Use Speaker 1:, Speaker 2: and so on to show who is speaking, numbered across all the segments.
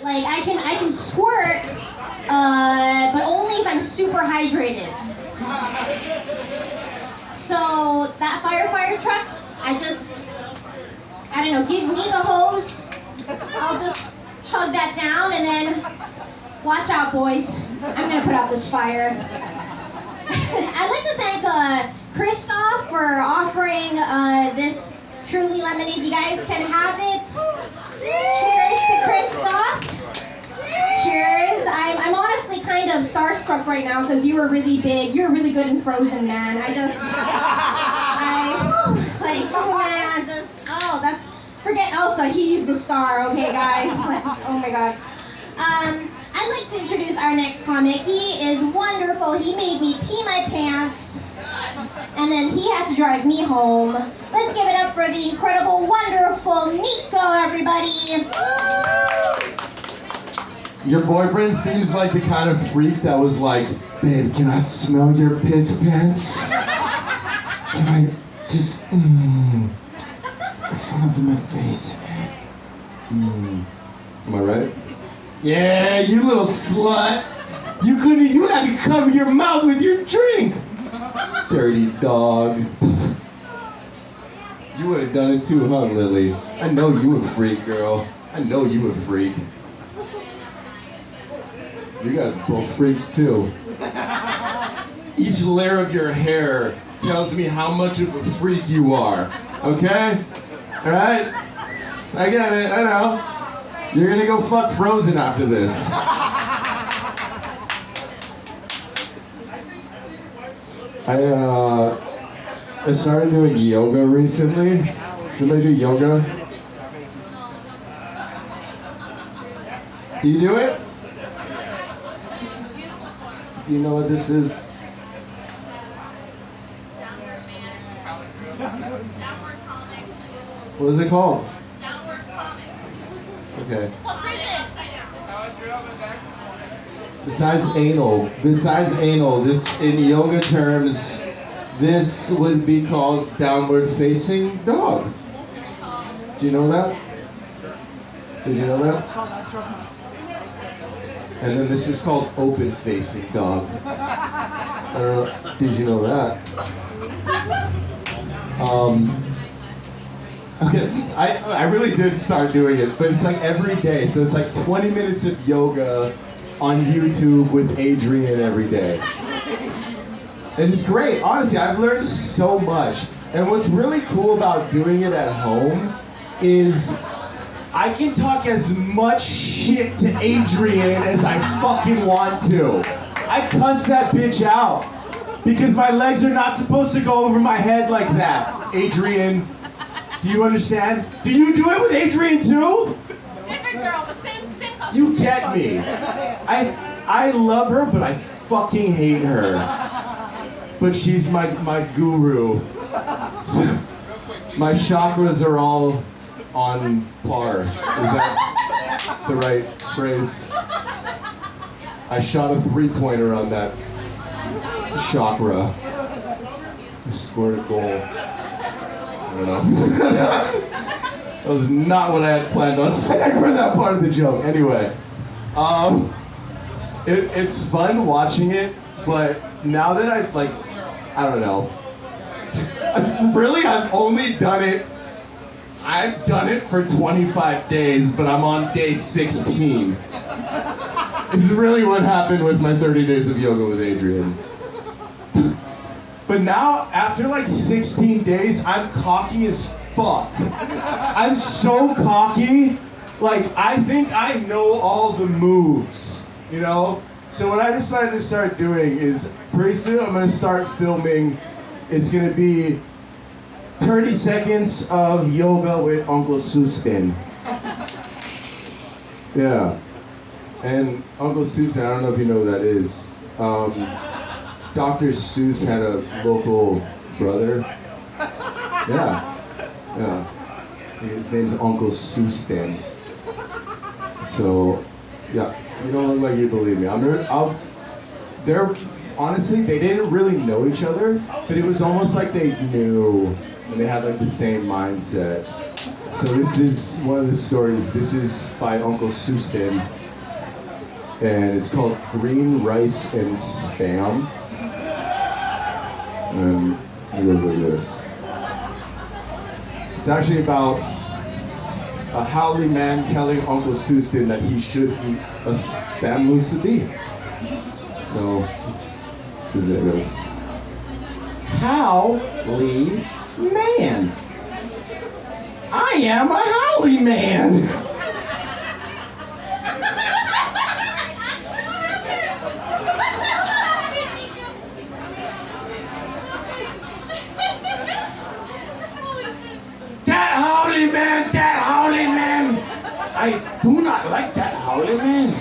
Speaker 1: Like I can squirt, but only if I'm super hydrated. So that fire truck, I don't know, give me the hose. I'll just chug that down and then watch out, boys. I'm gonna put out this fire. I'd like to thank Christoph for offering this Truly lemonade. You guys can have it. Cheers to Christoph. Cheers. I'm honestly kind of starstruck right now because you were really big. You're really good in Frozen, man. Forget Elsa, he's the star, okay guys? Oh my god. I'd like to introduce our next comic. He is wonderful. He made me pee my pants, and then he had to drive me home. Let's give it up for the incredible, wonderful Niko, everybody.
Speaker 2: Your boyfriend seems like the kind of freak that was like, babe, can I smell your piss pants? Can I just, some in my face. Am I right? Yeah, you little slut. You had to cover your mouth with your drink. Dirty dog. You would have done it too, huh, Lilli? I know you a freak, girl. I know you a freak. You guys are both freaks too. Each layer of your hair tells me how much of a freak you are. Okay? Alright? I get it, I know. You're gonna go fuck Frozen after this. I started doing yoga recently. Somebody do yoga? Do you do it? Do you know what this is? What is it called? Okay. Besides anal, this in yoga terms, this would be called downward facing dog. Do you know that? Did you know that? And then this is called open facing dog. I don't know, did you know that? Okay, I really did start doing it, but it's like every day. So it's like 20 minutes of yoga on YouTube with Adrian every day. And it's great, honestly, I've learned so much. And what's really cool about doing it at home is I can talk as much shit to Adrian as I fucking want to. I cuss that bitch out because my legs are not supposed to go over my head like that. Adrian, do you understand? Do you do it with Adrian too?
Speaker 3: Different girl, but same
Speaker 2: You get me. I love her, but I fucking hate her. But she's my guru. So, my chakras are all on par. Is that the right phrase? I shot a 3-pointer on that chakra. I scored a goal. I don't know. That was not what I had planned on saying for that part of the joke. Anyway, it's fun watching it, but now that I don't know. Really, I've done it for 25 days, but I'm on day 16. It's really what happened with my 30 days of yoga with Adrian. But now, after like 16 days, I'm cocky as fuck. I'm so cocky, like I think I know all the moves, you know? So what I decided to start doing is, pretty soon I'm gonna start filming. It's gonna be 30 seconds of yoga with Uncle Sustin. Yeah. And Uncle Sustin, I don't know if you know who that is. Dr. Seuss had a local brother. Yeah. Yeah. His name's Uncle Sustin. So, yeah. You don't look like you believe me. They're honestly, they didn't really know each other, but it was almost like they knew, and they had like the same mindset. So this is one of the stories. This is by Uncle Sustin, and it's called Green Rice and Spam. And it goes like this. It's actually about a Howley man telling Uncle Sustin that he should eat a spam musubi. So this is it. It goes, Howley man. I am a Howley man. That Howley man. I do not like that Howley man.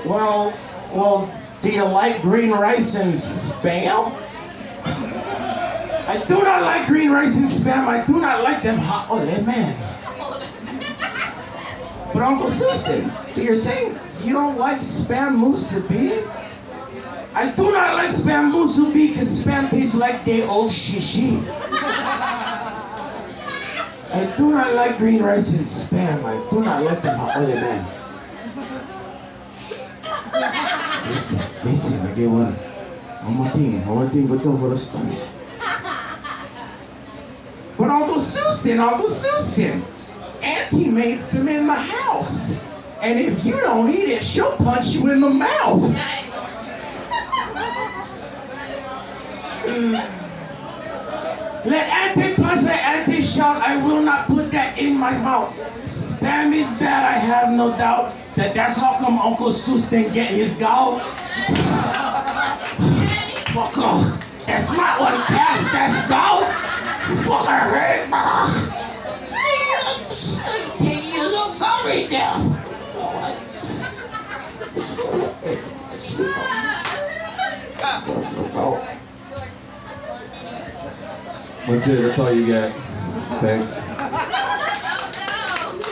Speaker 2: Well, do you like green rice and spam? I do not like green rice and spam. I do not like them Howley man. But Uncle Sustin, so you're saying you don't like spam musubi? I do not like spam musubi because spam tastes like day old shishi. I do not like green rice and spam. I do not like them Howley man. Listen, I get one more thing for the story. But Uncle Sustin, Auntie made some in the house. And if you don't eat it, she'll punch you in the mouth. Let Auntie punch, let Auntie shout, I will not put that in my mouth. Spam is bad, I have no doubt. That's how come Uncle Sustin get his gout. Fucker, that's not what cash, that's gout. Fucker hurt, man. I'm sorry now. That's it, that's all you get. Thanks.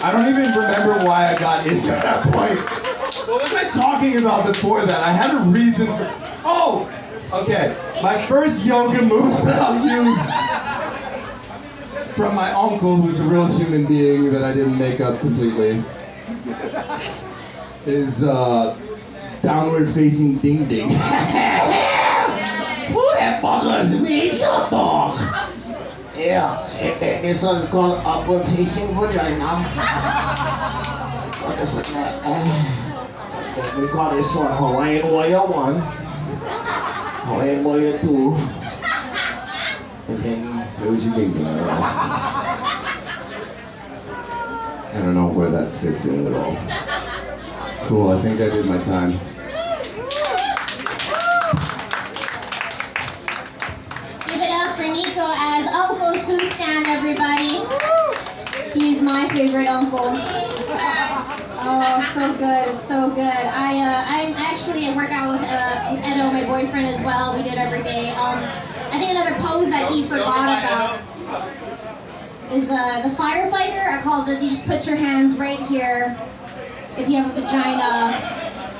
Speaker 2: I don't even remember why I got into that point. What was I talking about before that? I had a reason for... Oh! Okay, my first yoga move that I'll use from my uncle, who's a real human being that I didn't make up completely, is downward facing ding ding. Who that fuckers me? Shut dog. Yeah, this one's called upward facing vagina. What is it? We call this one Hawaiian Warrior 1, Hawaiian Warrior 2, and then there's your ding ding. I don't know where that fits in at all. Cool, I think I did my time.
Speaker 1: Give it up for Niko as Uncle Sustin, everybody. He's my favorite uncle. Oh, so good, so good. I actually work out with Edo, my boyfriend, as well. We do it every day. I think another pose that he forgot about is the firefighter. I call this, you just put your hands right here if you have a vagina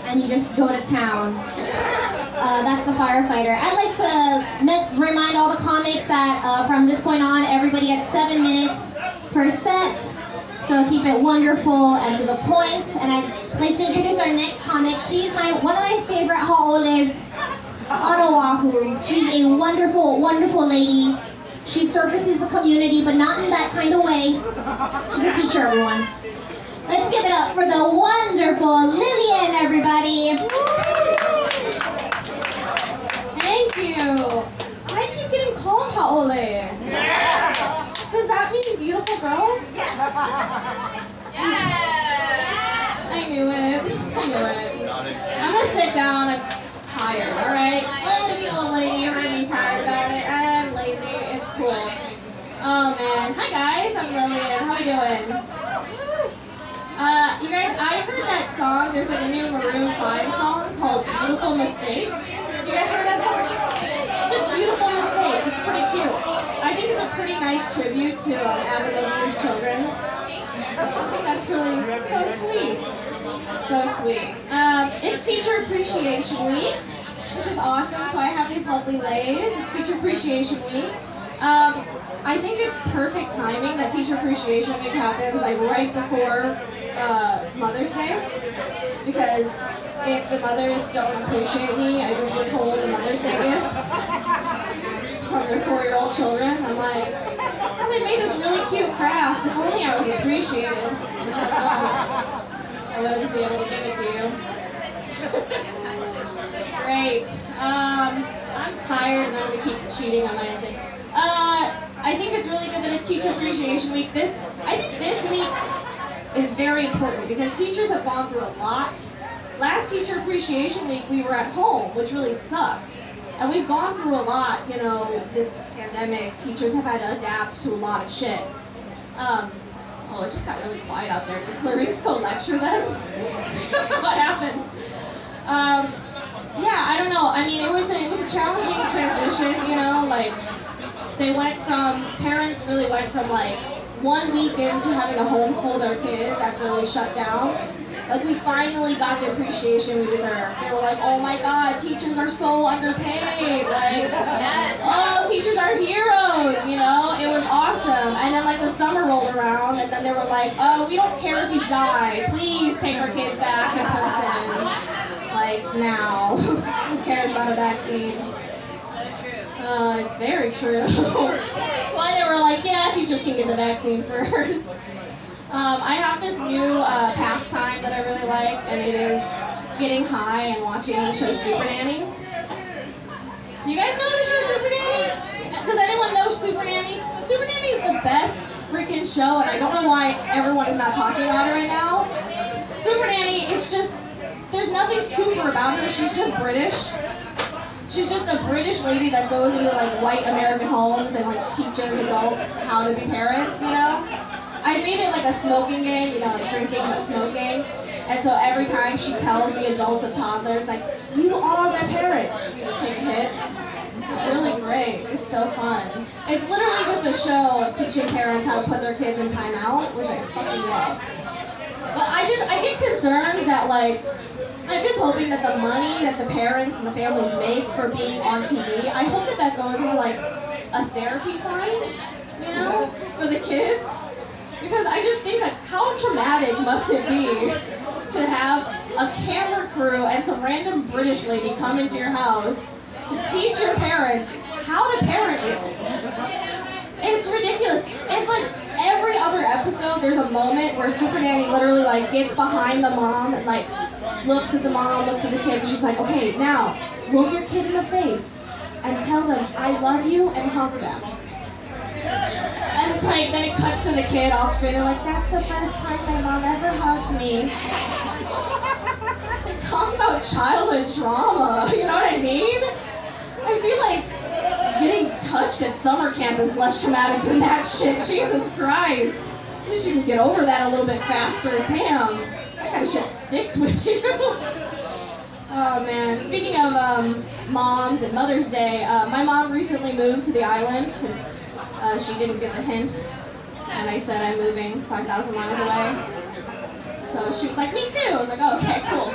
Speaker 1: and you just go to town. That's the firefighter. I'd like to remind all the comics that from this point on, everybody gets 7 minutes per set. So keep it wonderful and to the point. And I'd like to introduce our next comic. She's one of my favorite ha'oles on Oahu. She's a wonderful, wonderful lady. She services the community, but not in that kind of way. She's a teacher, everyone. Let's give it up for the wonderful Lillian, everybody.
Speaker 3: Thank you. I keep getting called Ha'ole. Yeah. Does that mean beautiful girl?
Speaker 1: Yes.
Speaker 3: I knew it. I'm gonna sit down. I'm tired, alright? I'm gonna be a old lady. I'm gonna be tired about it. I'm lazy. It's cool. Oh man. Hi guys, I'm Lillian. How you doing? You guys, I heard that song. There's like a new Maroon 5 song called Beautiful Mistakes. You guys heard that song? Just Beautiful Mistakes. It's pretty cute. I think it's a pretty nice tribute to Abigail Leader's children. That's really so sweet. So sweet. It's Teacher Appreciation Week, which is awesome. So I have these lovely ladies. It's Teacher Appreciation Week. I think it's perfect timing that Teacher Appreciation Week happens like right before Mother's Day, because if the mothers don't appreciate me, I just withhold the Mother's Day gifts from their 4-year-old children. I'm like, oh, they made this really cute craft. If only I was appreciated. I wouldn't be able to give it to you. Great. I'm tired and I'm going to keep cheating on my thing. I think it's really good that it's Teacher Appreciation Week. I think this week is very important because teachers have gone through a lot. Last Teacher Appreciation Week, we were at home, which really sucked. And we've gone through a lot, this pandemic. Teachers have had to adapt to a lot of shit. Oh, it just got really quiet out there. Did Clarisse go lecture them? What happened? Yeah, I don't know. I mean, it was a challenging transition, like parents really went from like 1 week into having to homeschool their kids after they shut down. Like, we finally got the appreciation we deserve. They were like, oh my God, teachers are so underpaid. Like, yes. Oh, teachers are heroes, It was awesome. And then, like, the summer rolled around, and then they were like, oh, we don't care if you die. Please take our kids back in person. Like, now. Who cares about a vaccine? It's very true. That's why they were like, yeah, teachers can get the vaccine first. I have this new pastime that I really like, and it is getting high and watching the show Super Nanny. Do you guys know the show Super Nanny? Does anyone know Super Nanny? Super Nanny is the best freaking show, and I don't know why everyone is not talking about it right now. Super Nanny, it's just, there's nothing super about her. She's just British. She's just a British lady that goes into like white American homes and like teaches adults how to be parents, I made it like a smoking game, like drinking but smoking. And so every time she tells the adults and toddlers, like, you are my parents, you just take a hit. It's really great. It's so fun. It's literally just a show teaching parents how to put their kids in timeout, which I fucking love. But I get concerned that, like, I'm just hoping that the money that the parents and the families make for being on TV, I hope that goes into, like, a therapy fund, for the kids. Because I just think, like, how traumatic must it be to have a camera crew and some random British lady come into your house to teach your parents how to parent you? It's ridiculous. It's like every other episode, there's a moment where Super Nanny literally, like, gets behind the mom and, like, looks at the mom, looks at the kid, and she's like, okay, now, look your kid in the face and tell them, I love you, and hug them. And it's like, then it cuts to the kid off screen, and like, that's the first time my mom ever hugged me. Like, talk about childhood trauma, you know what I mean? I feel like getting touched at summer camp is less traumatic than that shit, Jesus Christ. I wish you could get over that a little bit faster, damn. That kind of shit sticks with you. Oh man, speaking of moms and Mother's Day, my mom recently moved to the island, because she didn't get the hint, and I said I'm moving 5,000 miles away. So she was like, me too. I was like, oh, okay, cool.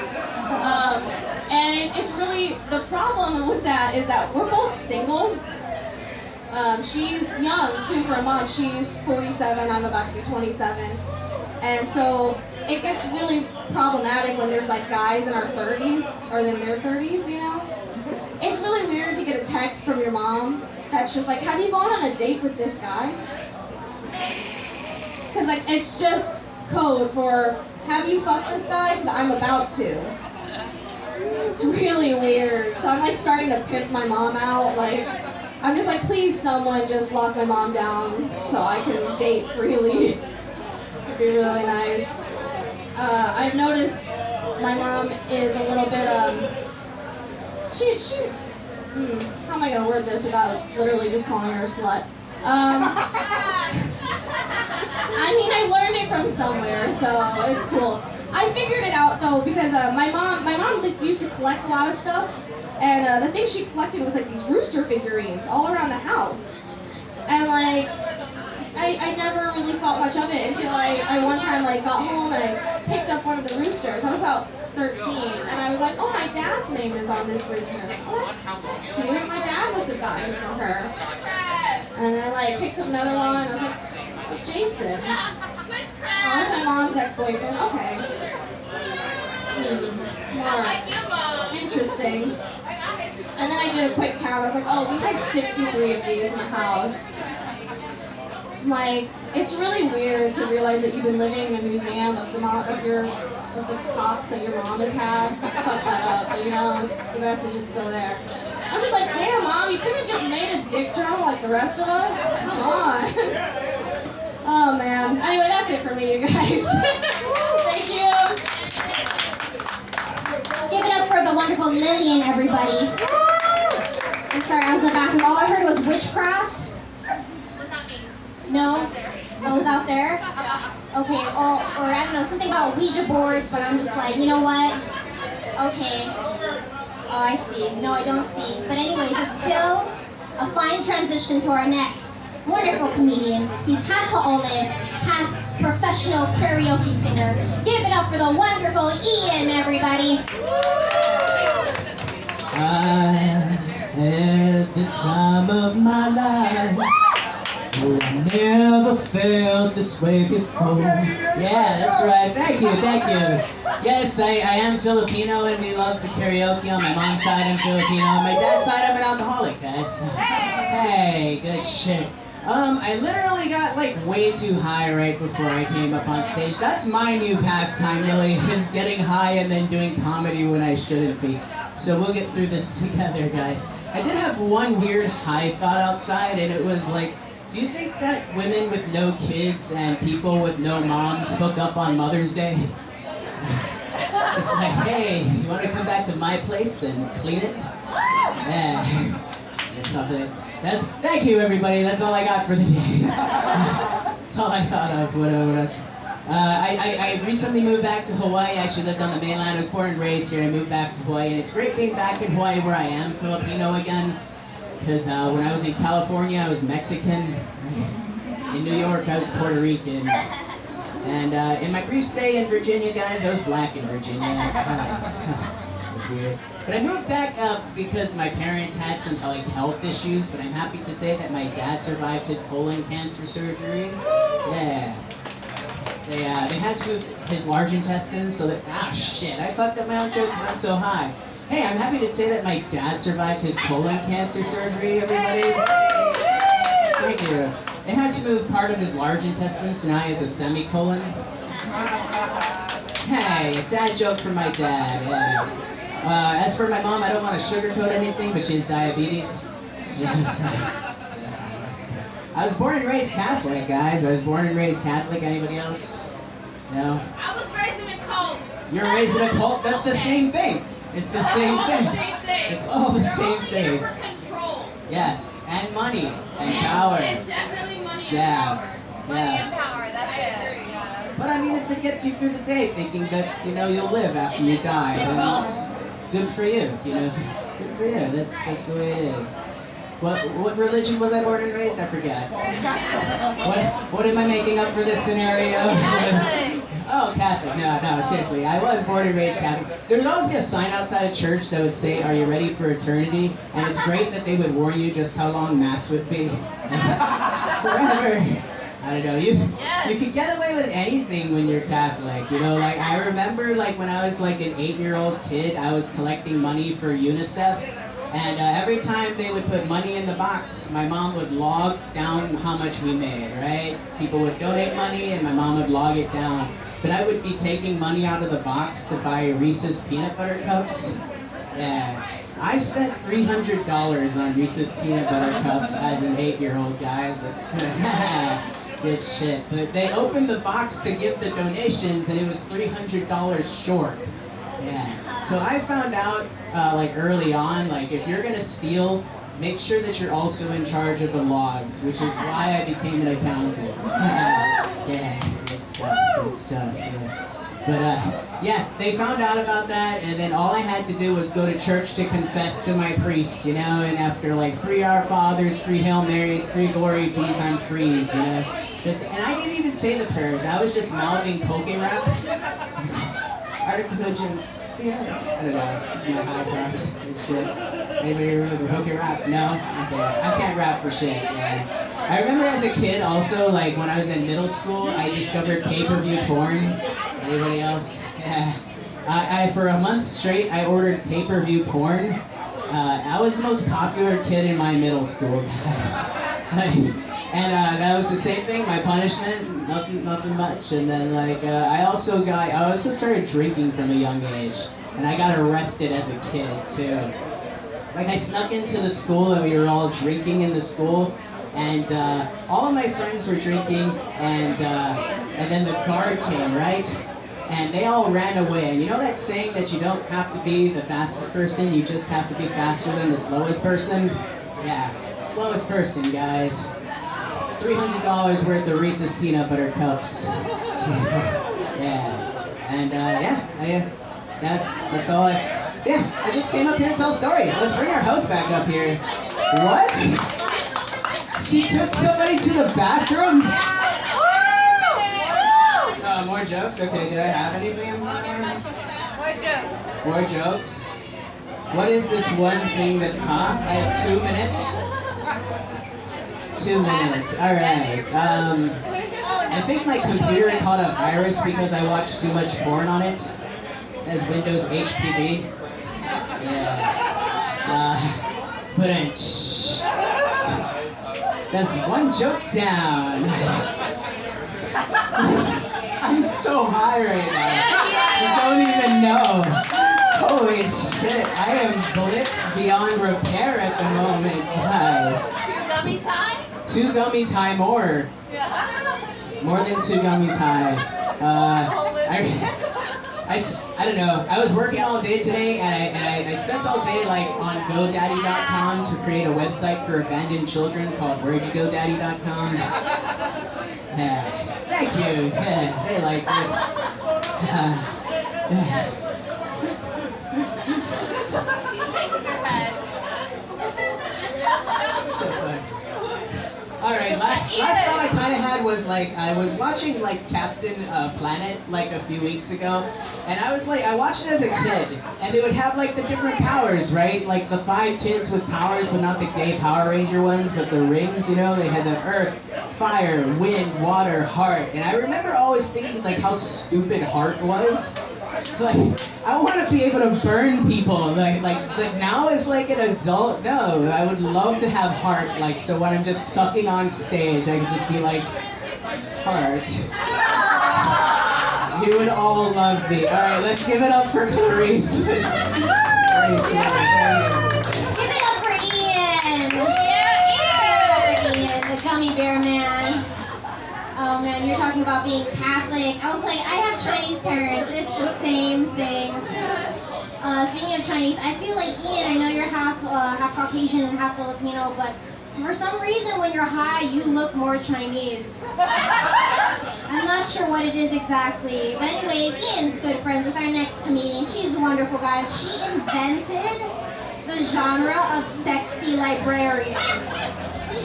Speaker 3: And it's really, the problem with that is that we're both single. She's young too for a mom. She's 47, I'm about to be 27. And so it gets really problematic when there's like guys in our 30s, or in their 30s, It's really weird to get a text from your mom that's just like, have you gone on a date with this guy? Because like, it's just code for, have you fucked this guy? Because I'm about to. It's really weird. So I'm like starting to pimp my mom out. Like, I'm just like, please someone just lock my mom down so I can date freely. It'd be really nice. I've noticed my mom is a little bit, she's, how am I going to word this without literally just calling her a slut? I mean, I learned it from somewhere, so it's cool. I figured it out though because my mom like, used to collect a lot of stuff, and the thing she collected was like these rooster figurines all around the house, and like I never really thought much of it until I one time like got home and I picked up one of the roosters. I was about 13, and I was like, oh, my dad's name is on this rooster. Oh, that's cute. My dad must have gotten this from her. And I like picked up another one. I was like, Jason. Oh, that's my mom's ex-boyfriend. Okay. More interesting. And then I did a quick count. I was like, oh, we have 63 of these in the house. Like, it's really weird to realize that you've been living in a museum of the tops that your mom has had. Cut that up, but you know, the message is still there. I'm just like, damn, Mom, you couldn't have just made a dick journal like the rest of us? Come on. Oh, man. Anyway, that's it for me, you guys. Thank you.
Speaker 1: Give it up for the wonderful Lillian, everybody. I'm sorry, I was in the bathroom. All I heard was witchcraft.
Speaker 3: Was not me.
Speaker 1: No? Oh, it was out there? Okay, or I don't know, something about Ouija boards, but I'm just like, you know what? Okay. Oh, I see. No, I don't see. But anyways, it's still a fine transition to our next wonderful comedian. He's half a olive, half professional karaoke singer. Give it up for the wonderful Ian, everybody.
Speaker 4: I had the time of my life. Oh, I never felt this way before. Yeah, that's right. Thank you, thank you. Yes, I am Filipino and we love to karaoke. On my mom's side, I'm Filipino. On my dad's side, I'm an alcoholic, guys. Hey, good shit. I literally got like way too high right before I came up on stage. That's my new pastime, really, is getting high and then doing comedy when I shouldn't be. So we'll get through this together, guys. I did have one weird high thought outside, and it was like, do you think that women with no kids and people with no moms hook up on Mother's Day? Just like, hey, you want to come back to my place and clean it? Yeah. Or something. Thank you, everybody. That's all I got for the day. That's all I thought of. What else? I recently moved back to Hawaii. I actually lived on the mainland. I was born and raised here. I moved back to Hawaii, and it's great being back in Hawaii where I am Filipino again. Because when I was in California, I was Mexican. In New York, I was Puerto Rican. And in my brief stay in Virginia, guys, I was black in Virginia. It was weird. But I moved back because my parents had some like health issues. But I'm happy to say that my dad survived his colon cancer surgery. Yeah. They had to move his large intestines so that, shit, I fucked up my own joke because I'm so high. Hey, I'm happy to say that my dad survived his colon cancer surgery, everybody. Thank you. They had to move part of his large intestines, so now he has a semicolon. Hey, a dad joke from my dad, yeah. As for my mom, I don't want to sugarcoat anything, but she has diabetes. I was born and raised Catholic, guys. I was born and raised Catholic. Anybody else? No?
Speaker 5: I was raised in a cult.
Speaker 4: You're raised in a cult? That's the same thing. It's the same thing. It's all the same thing.
Speaker 5: For control.
Speaker 4: Yes, and money, and power.
Speaker 5: And definitely money and
Speaker 4: Yeah.
Speaker 5: power. Money and power, that's it.
Speaker 4: But I mean, if it gets you through the day thinking that, you know, you'll live after you die, then it's good for you, you know? Good for you. That's the way it is. What religion was I born and raised? I forget. What am I making up for this scenario? Oh, Catholic. No, seriously. I was born and raised Catholic. There would always be a sign outside a church that would say, "Are you ready for eternity?" And it's great that they would warn you just how long Mass would be. Forever. I don't know. You could get away with anything when you're Catholic. You know, like I remember, like when I was like an 8-year-old kid, I was collecting money for UNICEF. And every time they would put money in the box, my mom would log down how much we made, right? People would donate money and my mom would log it down. But I would be taking money out of the box to buy Reese's peanut butter cups. Yeah. I spent $300 on Reese's peanut butter cups as an 8-year-old, guys. That's good shit. But they opened the box to give the donations and it was $300 short. Yeah. So I found out like early on, like if you're gonna steal, make sure that you're also in charge of the logs, which is why I became an accountant. Yeah, good stuff, yeah. But yeah, they found out about that, and then all I had to do was go to church to confess to my priest, you know, and after like 3 Our Fathers, 3 Hail Marys, 3 Glory Bees, I'm freeze, you know. And I didn't even say the prayers, I was just mouthing Poke Rap. Articulation. Yeah, I don't know. It's my high part and shit. Anybody remember Hooky Rap? No? Okay. I can't rap for shit. Yeah. I remember as a kid also, like when I was in middle school, I discovered pay-per-view porn. Anybody else? Yeah. I for a month straight, I ordered pay-per-view porn. I was the most popular kid in my middle school, guys. And that was the same thing. My punishment, nothing much. And then I also started drinking from a young age, and I got arrested as a kid too. Like I snuck into the school, and we were all drinking in the school, and all of my friends were drinking, and then the guard came, right? And they all ran away. And you know that saying that you don't have to be the fastest person, you just have to be faster than the slowest person? Yeah, slowest person, guys. $300 worth of Reese's peanut butter cups. Yeah, and that's all I just came up here to tell stories. Let's bring our host back up here. What? She took somebody to the bathroom? More jokes? Okay, did I have anything? More jokes. What is this one thing that, I have 2 minutes? 2 minutes, alright. I think my computer caught a virus because I watched too much porn on it. It has Windows HPV. Yeah. But that's one joke down. I'm so high right now. You don't even know. Holy shit, I am blitzed beyond repair at the moment, guys.
Speaker 5: 2 gummies high?
Speaker 4: 2 gummies high more. More than 2 gummies high. I don't know. I was working all day today, and I spent all day on GoDaddy.com to create a website for abandoned children called Where'dYouGoDaddy.com. Yeah. Thank you. Yeah, they liked it.
Speaker 5: She's shaking her head.
Speaker 4: Alright, last thought I kind of had was I was watching Captain Planet a few weeks ago, and I watched it as a kid, and they would have the different powers, right? Like the 5 kids with powers, but not the gay Power Ranger ones, but the rings, they had the earth, fire, wind, water, heart, and I remember always thinking how stupid heart was. I want to be able to burn people. Now as an adult, no. I would love to have heart. So when I'm just sucking on stage, I could just be heart. You would all love me. All right, let's give it up for Clarisse.
Speaker 1: Give it up for Ian. Yeah, Ian, the gummy bear man. Oh man, you're talking about being Catholic. I was I have Chinese parents. It's the same thing. Speaking of Chinese, I feel Ian, I know you're half Caucasian and half Filipino, but for some reason when you're high, you look more Chinese. I'm not sure what it is exactly. But anyways, Ian's good friends with our next comedian. She's wonderful, guys. She invented the genre of sexy librarians.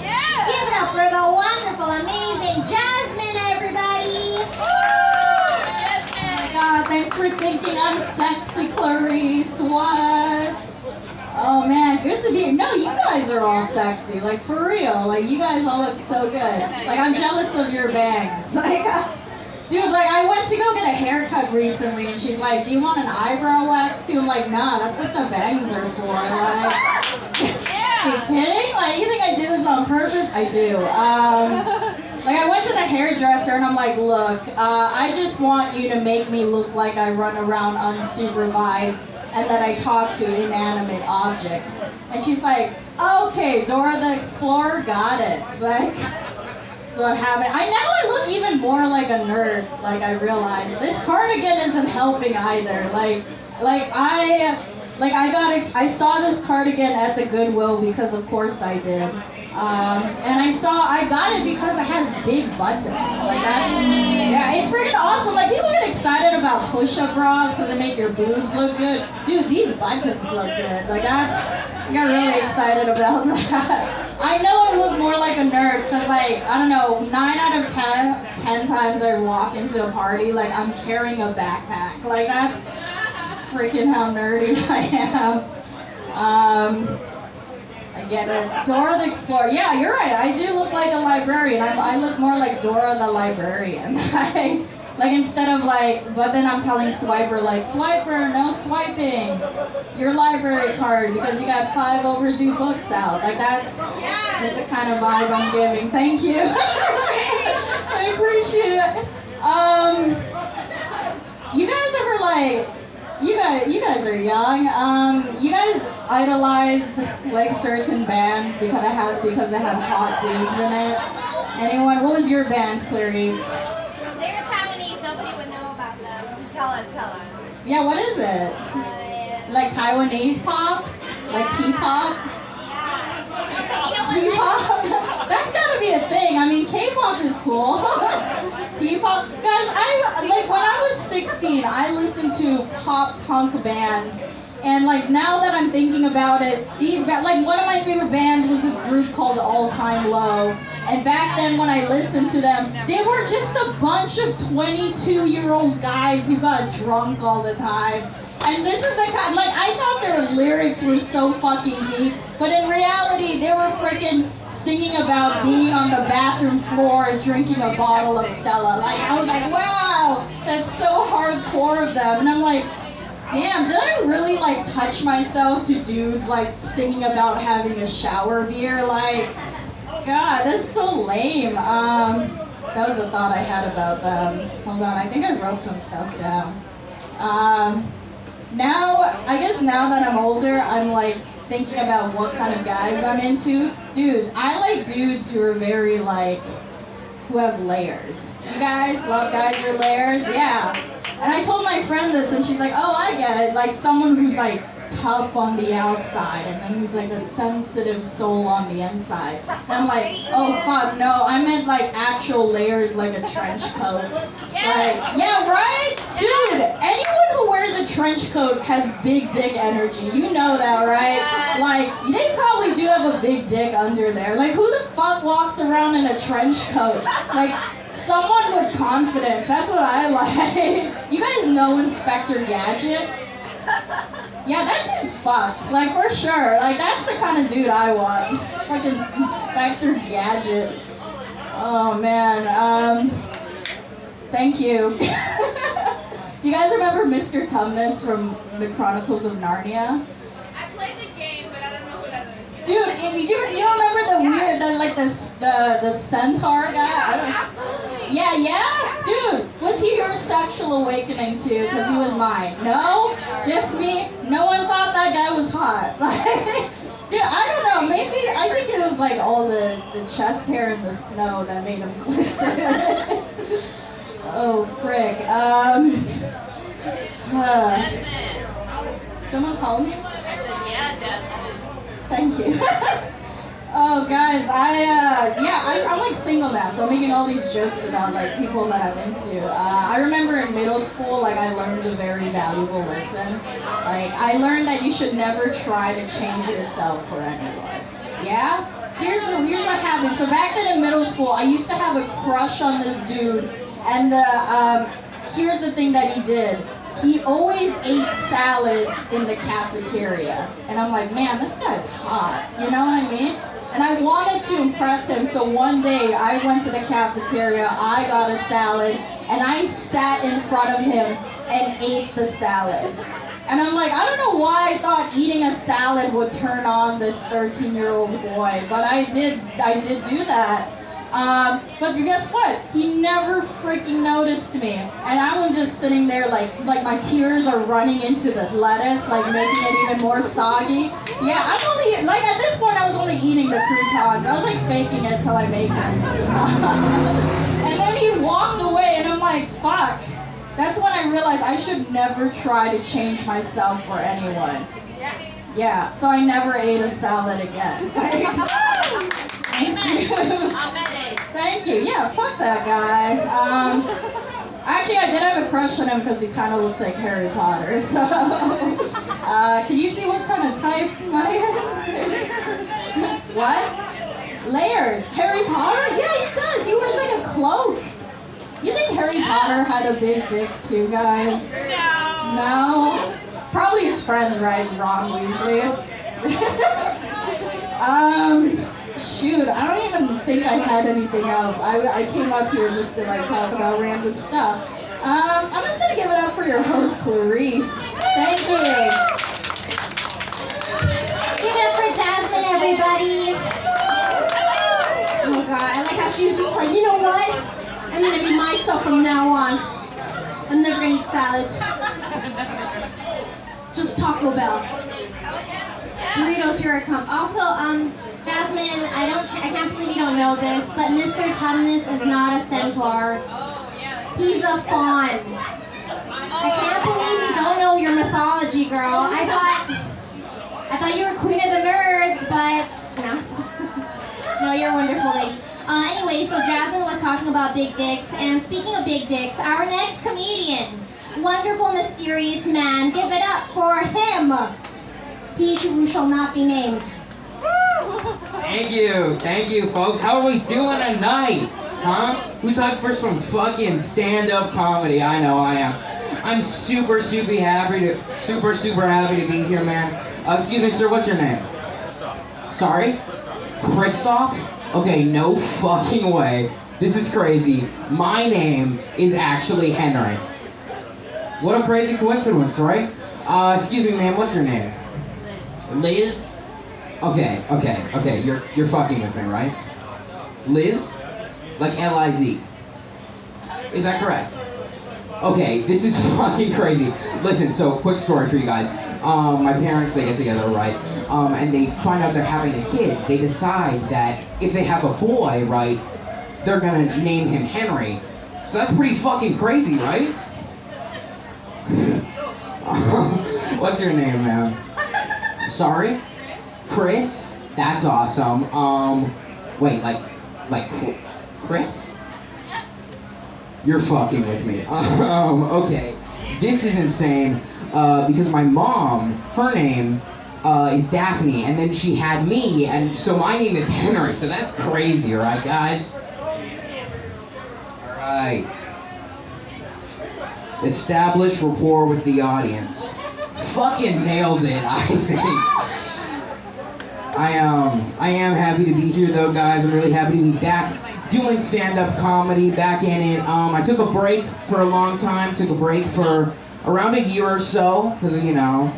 Speaker 5: Yeah!
Speaker 1: Give it up for the wonderful, amazing Jasmine, everybody!
Speaker 3: Oh my god, thanks for thinking I'm sexy, Clarisse. What? Oh man, good to be here. No, you guys are all sexy, for real. You guys all look so good. I'm jealous of your bangs. Dude, I went to go get a haircut recently, and she's like, do you want an eyebrow wax too? I'm like, nah, that's what the bangs are for. You kidding? You think I do this on purpose? I do. I went to the hairdresser and I'm like, look, I just want you to make me look like I run around unsupervised and that I talk to inanimate objects. And she's like, okay, Dora the Explorer, got it. So I haven't. I look even more like a nerd. I realized this cardigan isn't helping either. I saw this cardigan at the Goodwill because of course I did. And I got it because it has big buttons. It's freaking awesome. People get excited about push-up bras because they make your boobs look good. Dude, these buttons look good. I got really excited about that. I know I look more like a nerd because, like, I don't know, 9 out of 10 times I walk into a party, like, I'm carrying a backpack. Like, that's freaking how nerdy I am. I get it. Dora the Explorer. Yeah, you're right. I do look like a librarian. I look more like Dora the librarian. Like instead of like, but then I'm telling Swiper like, Swiper, no swiping. Your library card because you got 5 overdue books out. Like that's the kind of vibe I'm giving. Thank you. I appreciate it. You guys ever like, you guys are young. You guys idolized like certain bands because they had hot dudes in it. Anyone? What was your band's, Clarisse?
Speaker 5: They were Taiwanese. Nobody would know about them. Tell us.
Speaker 3: Yeah, what is it? Like Taiwanese pop? Like T-pop?
Speaker 5: Yeah.
Speaker 3: T-pop? That's gotta be a thing. I mean, K-pop is cool. T-pop? Guys, when I was 16, I listened to pop punk bands. And like now that I'm thinking about it, like one of my favorite bands was this group called All Time Low. And back then when I listened to them, they were just a bunch of 22-year-old guys who got drunk all the time. And this is the kind, like I thought their lyrics were so fucking deep, but in reality they were freaking singing about being on the bathroom floor drinking a bottle of Stella. Like I was like, wow, that's so hardcore of them. And I'm like, damn, did I really like touch myself to dudes like singing about having a shower beer? Like, God, that's so lame. That was a thought I had about them. Hold on, I think I wrote some stuff down. I guess now that I'm older, I'm like thinking about what kind of guys I'm into. Dude, I like dudes who are very like, who have layers. You guys love guys with layers? Yeah. And I told my friend this and she's like, oh, I get it. Like someone who's like tough on the outside and then who's like a sensitive soul on the inside. And I'm like, oh fuck, no, I meant like actual layers like a trench coat. Like, yeah, right? Dude, anyone who wears a trench coat has big dick energy. You know that, right? Like, they probably do have a big dick under there. Like, who the fuck walks around in a trench coat? Like, someone with confidence. That's what I like. You guys know Inspector Gadget? Yeah, that dude fucks. Like, for sure. Like, that's the kind of dude I want. Fucking Inspector Gadget. Oh, man. Thank you. You guys remember Mr. Tumnus from the Chronicles of Narnia?
Speaker 5: I played the game, but I don't know who that is.
Speaker 3: Dude, you don't remember the weird, the centaur guy?
Speaker 5: Absolutely.
Speaker 3: Yeah? Dude, was he your sexual awakening too? Because he was mine. No? Just me? No one thought that guy was hot. Dude, I don't know, maybe, I think it was like all the chest hair and the snow that made him glisten. Oh, frick. Someone called me?
Speaker 5: Yeah, Jasmine.
Speaker 3: Thank you. Oh, guys, I'm like single now, so I'm making all these jokes about like people that I'm into. I remember in middle school, like I learned a very valuable lesson. Like I learned that you should never try to change yourself for anyone. Yeah? Here's what happened. So back then in middle school, I used to have a crush on this dude, and here's the thing that he did. He always ate salads in the cafeteria. And I'm like, man, this guy's hot. You know what I mean? And I wanted to impress him, so one day I went to the cafeteria, I got a salad, and I sat in front of him and ate the salad. And I'm like, I don't know why I thought eating a salad would turn on this 13-year-old boy, but I did do that. But guess what? He never freaking noticed me. And I was just sitting there like my tears are running into this lettuce, like making it even more soggy. Yeah, I'm only, like at this point I was only eating the croutons. I was like faking it till I made them. And then he walked away and I'm like, fuck. That's when I realized I should never try to change myself for anyone. Yeah, so I never ate a salad again. Thank you. Yeah, fuck that guy. Actually, I did have a crush on him because he kind of looked like Harry Potter. So, can you see what kind of type my hair is? What? Layers. Harry Potter? Yeah, he does. He wears like a cloak. You think Harry Potter had a big dick too, guys? No. Probably his friends, right? Ron Weasley. Shoot, I don't even think I had anything else. I came up here just to like talk about random stuff. I'm just gonna give it up for your host, Clarisse. Thank you.
Speaker 1: Give it up for Jasmine, everybody. Oh God, I like how she was just like, you know what? I'm gonna be myself from now on. I'm never gonna eat salads. Just Taco Bell. Burritos, here I come. Also, Jasmine, I can't believe you don't know this, but Mr. Tumnus is not a centaur. He's a fawn. I can't believe you don't know your mythology, girl. I thought you were queen of the nerds, but no. No, you're a wonderful lady. Anyway, so Jasmine was talking about big dicks, and speaking of big dicks, our next comedian, wonderful, mysterious man, give it up for him. He who shall not be named.
Speaker 6: Thank you, folks. How are we doing tonight? Huh? Who's up for some fucking stand-up comedy? I know I am. I'm super happy to be here, man. Excuse me, sir. What's your name? Sorry? Christoph? Okay, no fucking way. This is crazy. My name is actually Henry. What a crazy coincidence, right? Excuse me, ma'am. What's your name? Liz? Okay. You're fucking with me, right? Liz? Like L-I-Z. Is that correct? Okay, this is fucking crazy. Listen, so quick story for you guys. My parents, they get together, right? And they find out they're having a kid. They decide that if they have a boy, right, they're gonna name him Henry. So that's pretty fucking crazy, right? What's your name, ma'am? Sorry? Chris? That's awesome. Wait, like Chris? You're fucking with me. Okay. This is insane, because my mom, her name, is Daphne, and then she had me, and so my name is Henry, so that's crazy, alright, guys? Alright. Establish rapport with the audience. Fucking nailed it, I think. I am happy to be here though, guys. I'm really happy to be back doing stand-up comedy, back in it. I took a break for a long time, took a break for around a year or so, because of, you know,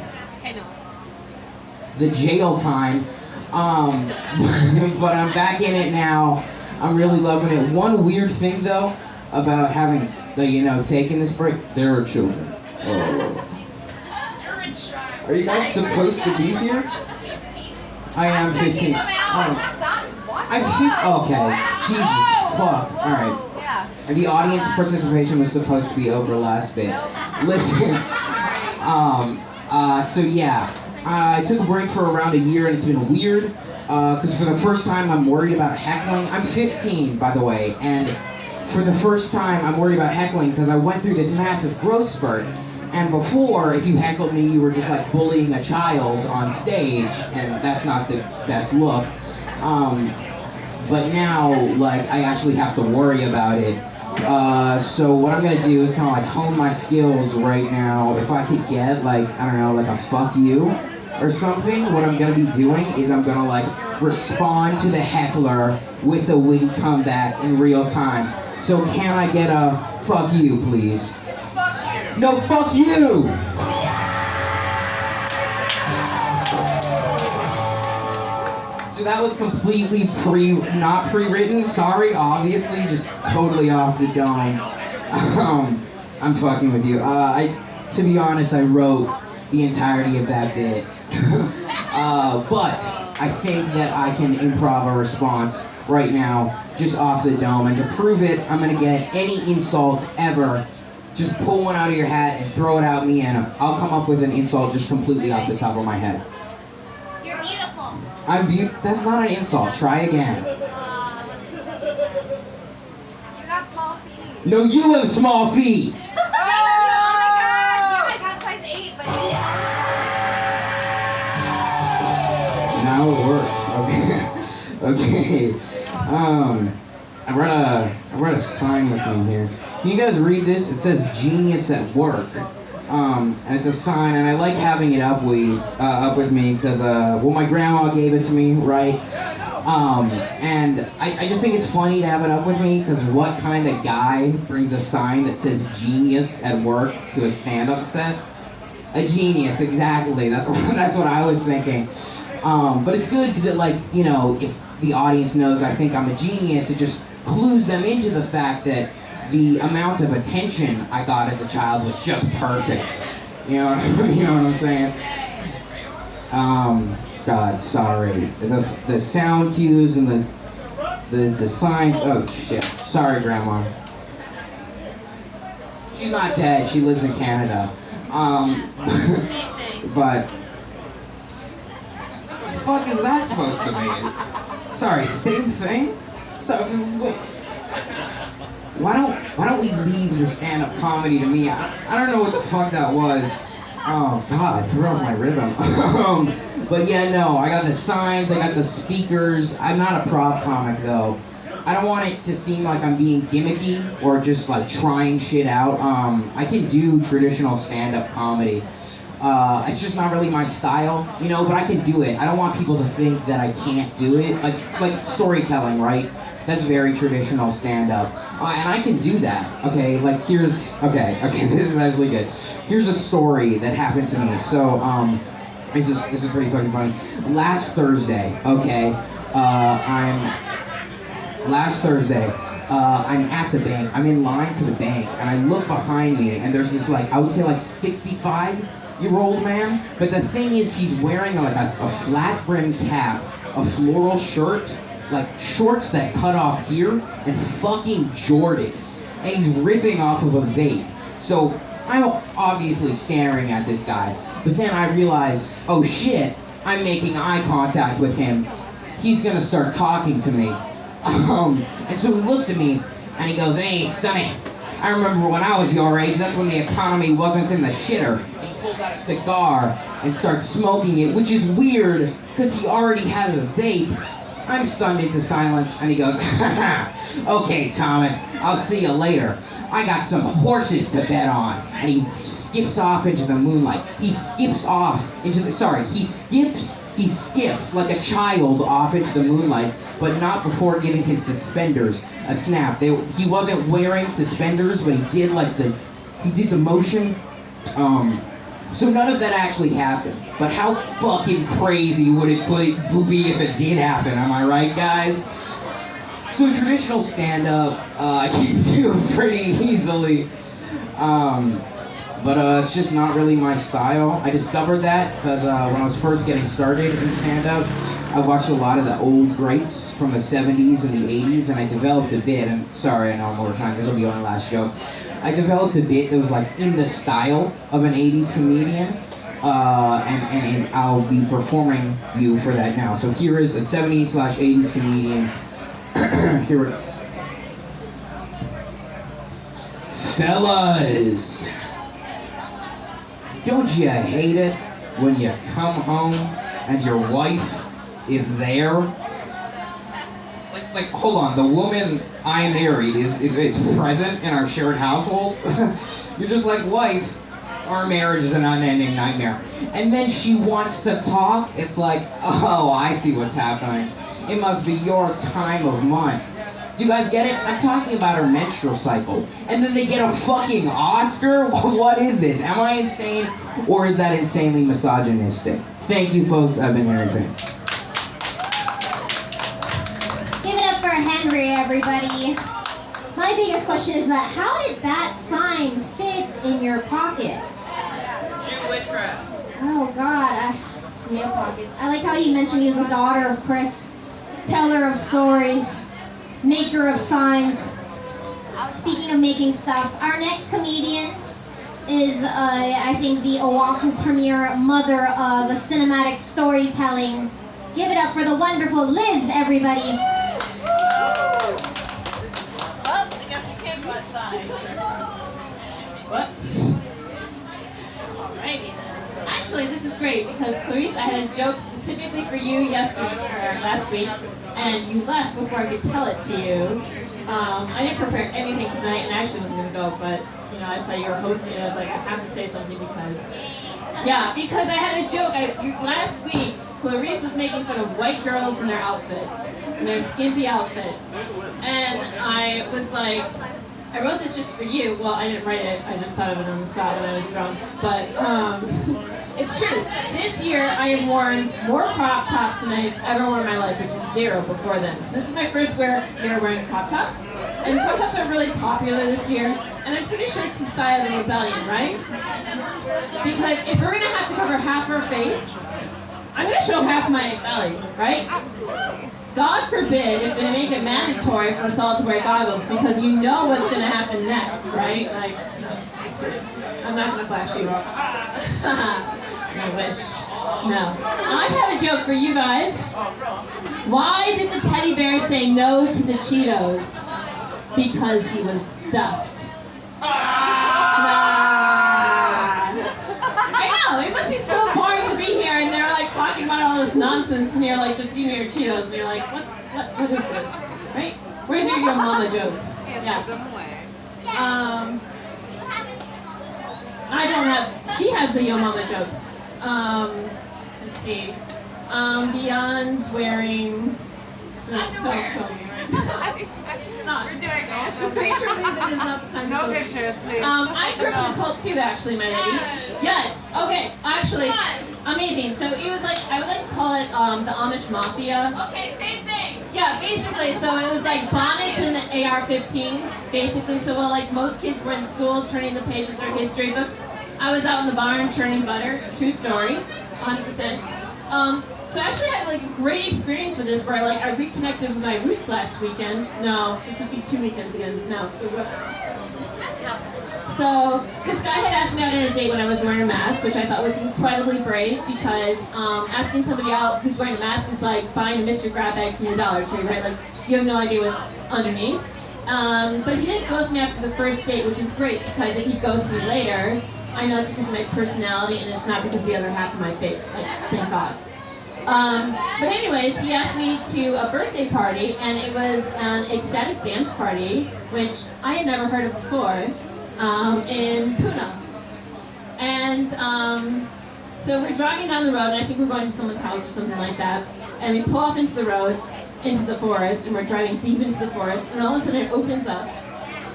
Speaker 6: the jail time. But I'm back in it now. I'm really loving it. One weird thing though, about having, taking this break, there are children. Oh. Are you guys supposed to be here? I am 15. Oh. I'm 15. Okay. Jesus fuck. Alright. The audience participation was supposed to be over last bit. Listen. So yeah. I took a break for around a year and it's been weird. Because for the first time I'm worried about heckling. I'm 15, by the way. And for the first time I'm worried about heckling because I went through this massive growth spurt. And before, if you heckled me, you were just like bullying a child on stage, and that's not the best look. But now, like, I actually have to worry about it. So what I'm gonna do is kind of like hone my skills right now. If I could get like, I don't know, like a fuck you or something, what I'm gonna be doing is I'm gonna like respond to the heckler with a witty comeback in real time. So can I get a fuck you, please? No, fuck you! So that was completely not pre-written, sorry, obviously, just totally off the dome. I'm fucking with you. To be honest, I wrote the entirety of that bit. But I think that I can improv a response right now, just off the dome, and to prove it, I'm gonna get any insult ever. Just pull one out of your hat and throw it at me, and I'll come up with an insult just completely off the top of my head.
Speaker 5: You're beautiful.
Speaker 6: I'm beautiful. That's not an insult. Try again.
Speaker 5: You got small feet.
Speaker 6: No, you have small feet.
Speaker 5: Oh my God. I got size 8, but
Speaker 6: Now it works. Okay. Okay. I brought a sign with me here. Can you guys read this? It says "Genius at Work." And it's a sign, and I like having it up with me because well, my grandma gave it to me, right? And I just think it's funny to have it up with me because what kind of guy brings a sign that says "Genius at Work" to a stand-up set? A genius, exactly. That's what I was thinking. But it's good because it, like, you know, if the audience knows I think I'm a genius, it just clues them into the fact that the amount of attention I got as a child was just perfect. You know what I'm saying? God, sorry. The sound cues and the signs. Oh shit. Sorry, Grandma. She's not dead. She lives in Canada. But what the fuck is that supposed to mean? Sorry, same thing? So wait. Why don't we leave the stand-up comedy to me? I don't know what the fuck that was. Oh God, threw off my rhythm. But yeah, no, I got the signs, I got the speakers. I'm not a prop comic though. I don't want it to seem like I'm being gimmicky or just like trying shit out. I can do traditional stand-up comedy. It's just not really my style, you know, but I can do it. I don't want people to think that I can't do it. Like storytelling, right? That's very traditional stand-up. And I can do that, okay? Like, okay, this is actually good. Here's a story that happened to me. So, this is pretty fucking funny. Last Thursday, okay, I'm at the bank. I'm in line for the bank, and I look behind me, and there's this, like, I would say, like, 65-year-old man. But the thing is, he's wearing, like, a flat brim cap, a floral shirt, like shorts that cut off here, and fucking Jordans. And he's ripping off of a vape. So I'm obviously staring at this guy. But then I realize, oh shit, I'm making eye contact with him. He's gonna start talking to me. And so he looks at me and he goes, "Hey, Sonny, I remember when I was your age, that's when the economy wasn't in the shitter." And he pulls out a cigar and starts smoking it, which is weird because he already has a vape. I'm stunned into silence, and he goes, "Okay, Thomas, I'll see you later. I got some horses to bet on." And he skips off into the moonlight. He skips like a child off into the moonlight, but not before giving his suspenders a snap. He wasn't wearing suspenders, but he did the motion. So none of that actually happened. But how fucking crazy would it be if it did happen? Am I right, guys? So traditional stand-up, I can do pretty easily. But it's just not really my style. I discovered that because when I was first getting started in stand-up, I watched a lot of the old greats from the 70s and the 80s, and I developed a bit, and sorry, I know I'm over time, this will be my last joke. I developed a bit that was like in the style of an 80s comedian, and I'll be performing you for that now. So here is a 70s/80s comedian. Here we go. Fellas, don't you hate it when you come home and your wife is there? Like, hold on, the woman I married is present in our shared household? You're just like, wife, our marriage is an unending nightmare. And then she wants to talk? It's like, oh, I see what's happening. It must be your time of month. Do you guys get it? I'm talking about her menstrual cycle. And then they get a fucking Oscar? What is this? Am I insane? Or is that insanely misogynistic? Thank you, folks. I've been Harry Finn.
Speaker 1: Give it up for Henry, everybody. My biggest question is that how did that sign fit in your pocket?
Speaker 7: Jew witchcraft.
Speaker 1: Oh God, just nail pockets. I like how you mentioned he was the daughter of Chris, teller of stories, maker of signs. Speaking of making stuff, our next comedian is, I think, the Oahu premier mother of cinematic storytelling. Give it up for the wonderful Liz, everybody.
Speaker 7: Well, I guess we can't go outside.
Speaker 3: What?
Speaker 7: Alrighty then. Actually,
Speaker 3: actually, this is great because Clarisse, I had a joke specifically for you last week, and you left before I could tell it to you. I didn't prepare anything tonight, and I actually wasn't gonna go, but you know, I saw you were hosting, and I was like, I have to say something because I had a joke. Last week, Clarisse was making fun of white girls in their outfits, in their skimpy outfits, and I was like, I wrote this just for you. Well, I didn't write it. I just thought of it on the spot when I was drunk. But it's true. This year, I have worn more crop tops than I've ever worn in my life, which is 0 before then. So this is my first year wearing crop tops. And crop tops are really popular this year. And I'm pretty sure it's a style of rebellion, right? Because if we're going to have to cover half our face, I'm going to show half my belly, right? God forbid if they make it mandatory for us all to wear goggles because you know what's going to happen next, right? Like, I'm not going to flash you. I wish. No. I have a joke for you guys. Why did the teddy bear say no to the Cheetos? Because he was stuffed. I know, it must be so boring to be here and they're like talking about all this nonsense and you're like just eating your Cheetos and you're like, what is this? Right? Where's your Yo Mama jokes? Yeah. I don't have, she has the Yo Mama jokes. Let's see. Beyond wearing, don't kill me, right? Not.
Speaker 7: We're doing it.
Speaker 3: I'm pretty sure it is not the time to
Speaker 7: No
Speaker 3: go.
Speaker 7: pictures, please.
Speaker 3: I grew up in a cult too, actually, my lady. Yes. Okay. Actually, amazing. So it was like I would like to call it the Amish Mafia.
Speaker 5: Okay, same thing.
Speaker 3: Yeah, basically. So it was like bonnets and AR-15s, basically. So while like most kids were in school turning the pages of their history books, I was out in the barn churning butter. True story, 100%. So I actually had like a great experience with this where I reconnected with my roots last weekend. No, this would be 2 weekends ago. No. So this guy had asked me out on a date when I was wearing a mask, which I thought was incredibly brave because asking somebody out who's wearing a mask is like buying a Mr. Grab bag from the Dollar Tree, right? Like you have no idea what's underneath. But he didn't ghost me after the first date, which is great because if he ghosts me later, I know it's because of my personality and it's not because of the other half of my face. Like, thank God. But anyways, he asked me to a birthday party, and it was an ecstatic dance party, which I had never heard of before, in Puna. And so we're driving down the road, and I think we're going to someone's house or something like that, and we pull off into the road, into the forest, and we're driving deep into the forest, and all of a sudden it opens up,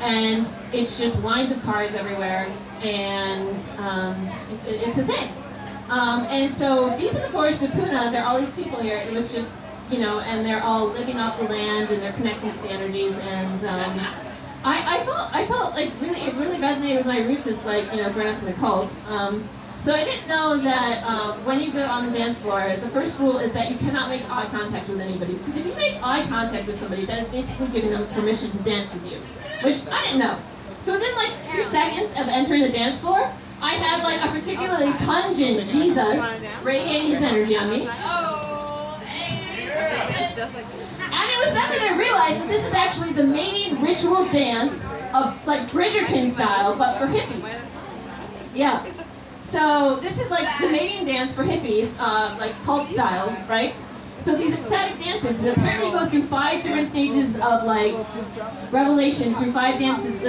Speaker 3: and it's just lines of cars everywhere, and it's a thing. And so deep in the forest of Puna, there are all these people here. It was just, you know, and they're all living off the land and they're connecting to the energies. And I felt like it really resonated with my roots as like, you know, growing up in the cult. So I didn't know that when you go on the dance floor, the first rule is that you cannot make eye contact with anybody. Because if you make eye contact with somebody, that is basically giving them permission to dance with you, which I didn't know. So within like 2 seconds of entering the dance floor, I had like a particularly pungent Jesus radiating his energy on me.
Speaker 7: Oh, it's just like.
Speaker 3: And it was then that I realized that this is actually the mating ritual dance of like Bridgerton style, but for hippies. Yeah. So this is like the mating dance for hippies, like cult style, right? So these ecstatic dances apparently go through 5 different stages of like revelation through 5 dances.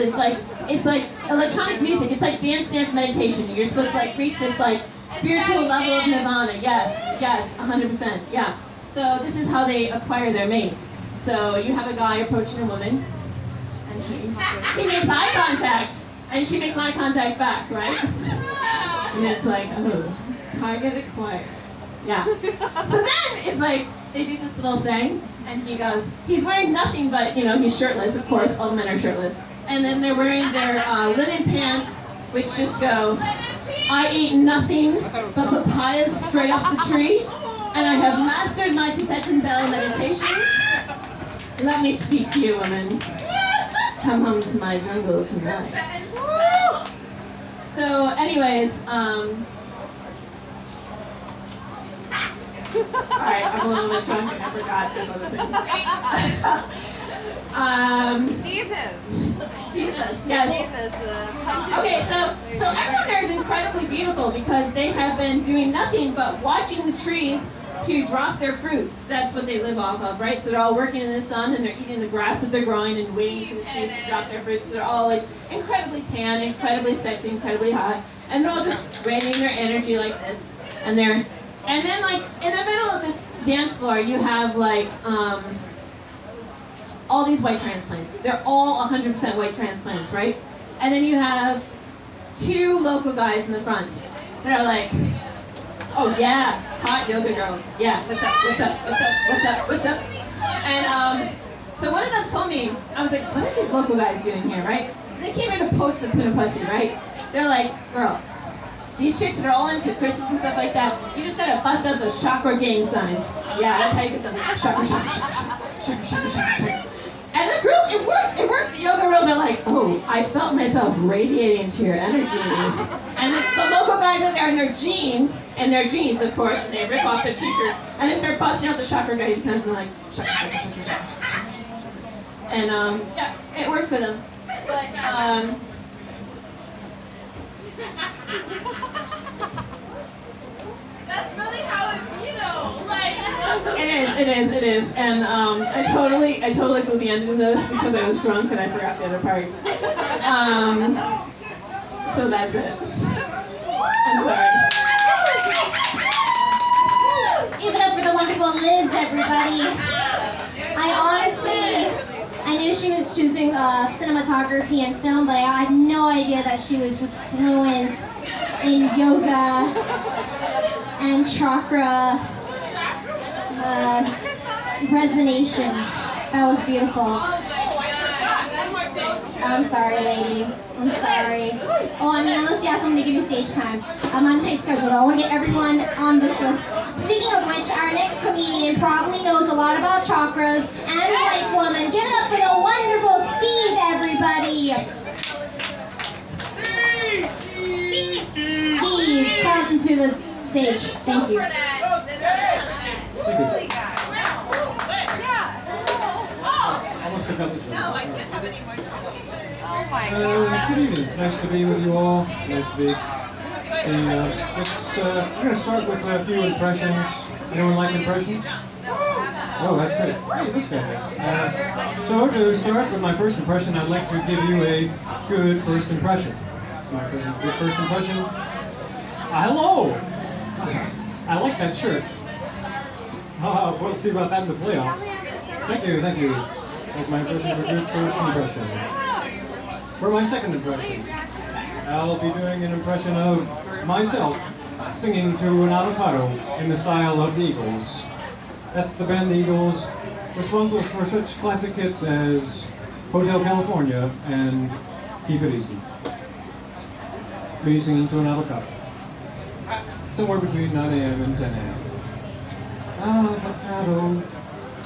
Speaker 3: It's like electronic music. It's like dance meditation. You're supposed to like reach this like spiritual level of nirvana. Yes, 100%. Yeah. So this is how they acquire their mates. So you have a guy approaching a woman, and he makes eye contact, and she makes eye contact back, right? And it's like, oh, target acquired. Yeah. So then it's like they do this little thing, and he goes, he's wearing nothing but, you know, he's shirtless, of course, all men are shirtless. And then they're wearing their linen pants, which just go, I eat nothing but papayas straight off the tree, and I have mastered my Tibetan bell meditation. Let me speak to you, women. Come home to my jungle tonight. So anyways, alright, I'm a little bit drunk and I forgot this other thing.
Speaker 7: Jesus,
Speaker 3: Jesus, yes.
Speaker 7: Jesus,
Speaker 3: Okay, so everyone there is incredibly beautiful because they have been doing nothing but watching the trees to drop their fruits. That's what they live off of, right? So they're all working in the sun and they're eating the grass that they're growing and waiting for the trees to drop their fruits. So they're all like incredibly tan, incredibly sexy, incredibly hot, and they're all just radiating their energy like this. And then like in the middle of this dance floor, you have like all these white transplants. They're all 100% white transplants, right? And then you have two local guys in the front that are like, oh yeah, hot yoga girls. Yeah, what's up, what's up, what's up, what's up, what's up? And so one of them told me, I was like, what are these local guys doing here, right? And they came here to poach the Puna pussy, right? They're like, girl, these chicks that are all into Christians and stuff like that, you just gotta bust out the chakra gang signs. Yeah, that's how you get them. Chakra, chakra, chakra, chakra, chakra, chakra, chakra. And the girl, it worked, it worked. The yoga girls are like, oh, I felt myself radiating to your energy. And the local guys are there in their jeans, of course, and they rip off their t-shirts, and they start busting out the chakra guys' hands and like, chakra, chakra, chakra, chakra, chakra. And yeah, it worked for them. But
Speaker 5: That's really how it be though. Like,
Speaker 3: it is. And I totally blew the end of this because I was drunk and I forgot the other part. So that's it. I'm sorry.
Speaker 1: Give it up for the wonderful Liz, everybody. I knew she was choosing cinematography and film, but I had no idea that she was just fluent in yoga and chakra resonation. That was beautiful. I'm sorry, lady. I'm sorry. Oh, I mean, unless you ask someone to give you stage time. I'm on a tight schedule, though. I want to get everyone on this list. Speaking of which, our next comedian probably knows a lot about chakras and white woman. Give it up for the wonderful Steve, everybody. Steve, come to the stage. Thank you.
Speaker 8: Almost forgot the show.
Speaker 7: No, I can't have any more. Oh my god.
Speaker 8: Good evening. Nice to be with you all. Nice to be. I'm going to start with a few impressions. Anyone like impressions? Oh, that's great. Hey, this guy does. So to start with my first impression, I'd like to give you a good first impression. So my good first impression. Hello! I like that shirt. We'll see about that in the playoffs. Thank you. That's my impression for good first impression. For my second impression, I'll be doing an impression of myself singing to an avocado in the style of the Eagles. That's the band The Eagles, responsible for such classic hits as Hotel California and Keep It Easy. Me singing to an avocado. Somewhere between 9 a.m. and 10 a.m. Avocado,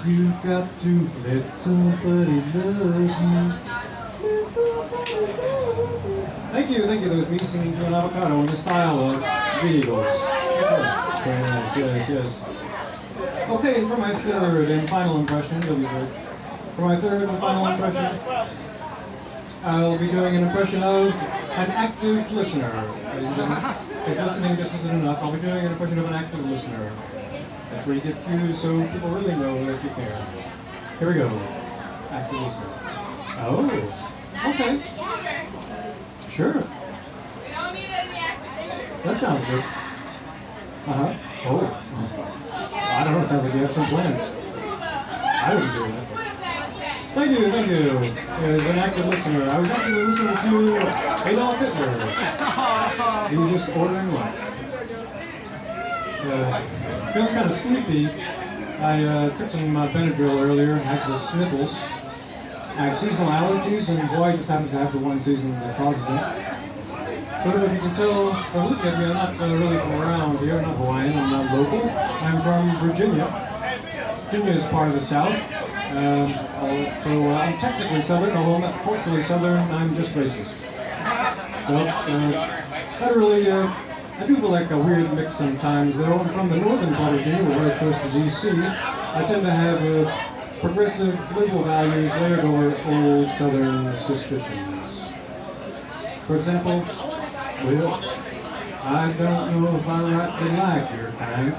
Speaker 8: you've got to let somebody love you. Thank you. That was me singing to an avocado in the style of the Eagles. Yes. Okay, for my third and final impression, I'll be doing an impression of an active listener. Because listening just isn't enough. I'll be doing an impression of an active listener. That's where you get cues so people really know that you care. Here we go. Active listener. Oh, okay. Sure. That sounds good. Oh. I don't know, it sounds like you have some plans. I wouldn't do that. Thank you. As an active listener, I was actually listening to Adolf Hitler. He was just ordering lunch. Feeling kind of sleepy. I took some Benadryl earlier. I had the sniffles. I have seasonal allergies, and Hawaii just happens to have the one season that causes them. But if you can tell by looking at me, I'm not really from around here. I'm not Hawaiian, I'm not local. I'm from Virginia. Virginia is part of the South. So I'm technically Southern, although I'm not culturally Southern, I'm just racist. I do feel like a weird mix sometimes. Though I'm from the northern part of Virginia, we're very close to D.C. I tend to have progressive liberal values layered over old Southern suspicions. For example, I don't know if I rightly like your kind,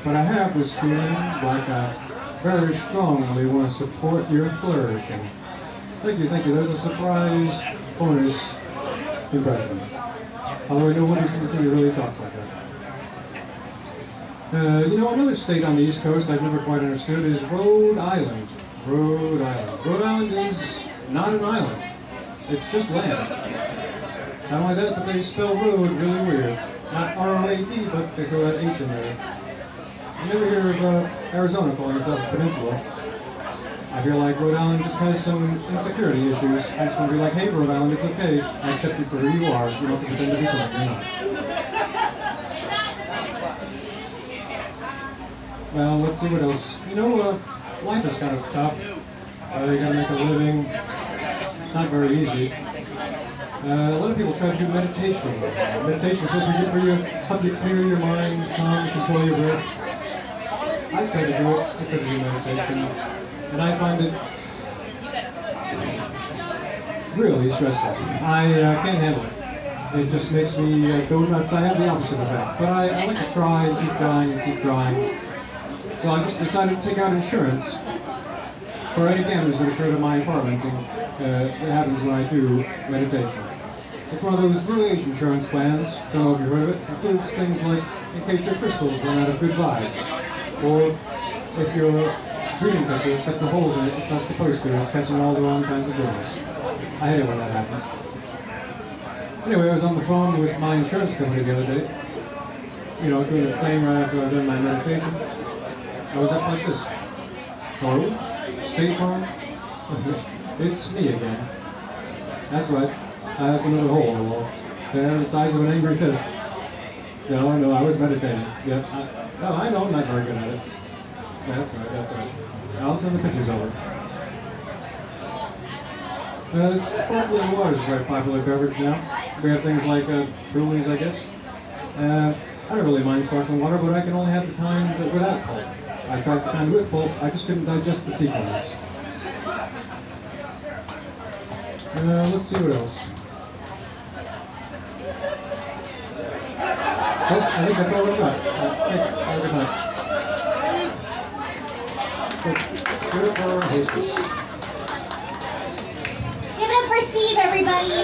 Speaker 8: but I have this feeling like I very strongly want to support your flourishing. Thank you, thank you. There's a surprise bonus impression. Although nobody really talks like that. You know, another state on the East Coast I've never quite understood is Rhode Island. Rhode Island. Rhode Island is not an island. It's just land. Not only that, but they spell road really weird. Not R-O-A-D, but they throw that H in there. You never hear of Arizona calling itself a peninsula. I feel like Rhode Island just has some insecurity issues. I just want to be like, hey, Rhode Island, it's okay. I accept you for who you are. You don't have to pretend to be something you're not. Well, let's see what else. You know, life is kind of tough. You gotta make a living. It's not very easy. A lot of people try to do meditation. Meditation is supposed to be good for you, help you clear your mind, calm, control your breath. I've tried to do it. I try to do meditation. And I find it really stressful. I can't handle it. It just makes me go nuts. I have the opposite effect. But I like to try and keep trying and keep trying. So I just decided to take out insurance for any damage that occurred in my apartment. And, it happens when I do meditation. It's one of those New Age insurance plans. Don't know if you've heard of it. It includes things like in case your crystals run out of good vibes, or if your dream catcher cuts the holes in it it's not supposed to. It's catching all the wrong kinds of germs. I hate it when that happens. Anyway, I was on the phone with my insurance company the other day. You know, doing a claim right after I done my meditation. I was up like this. Hello? State Farm? It's me again. That's right. That's another hole in the wall. They're the size of an angry fist. No, I was meditating. Yeah, I know I'm not very good at it. That's right. I'll send the pictures over. Sparkling water is a very popular beverage now. We have things like Trulies, I guess. I don't really mind sparkling water, but I can only have the kind without pulp. I tried the kind with pulp, I just couldn't digest the sequence. Let's see what else. Oh, I think that's all we've got. Thanks. Have a good night. Give it for our hostess.
Speaker 1: Give it up for Steve, everybody.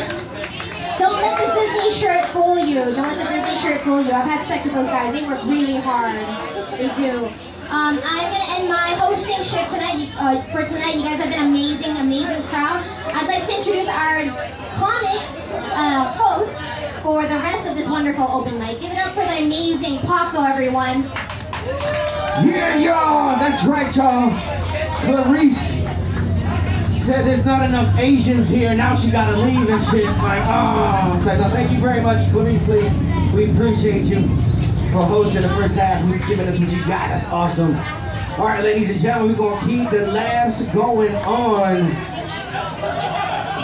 Speaker 1: Don't let the Disney shirt fool you. Don't let the Disney shirt fool you. I've had sex with those guys. They work really hard. They do. I'm gonna end my hosting shift tonight. For tonight, you guys have been amazing, amazing crowd. I'd like to introduce our comic host for the rest of this wonderful open mic. Give it up for the amazing Paco, everyone.
Speaker 6: Yeah, y'all, that's right, y'all. Clarisse said there's not enough Asians here. Now she gotta leave and shit. Like, oh, it's like, no, thank you very much, Clarisse Lee. We appreciate you for hosting the first half. You've given us what you got. That's awesome. All right, ladies and gentlemen, we're gonna keep the laughs going on.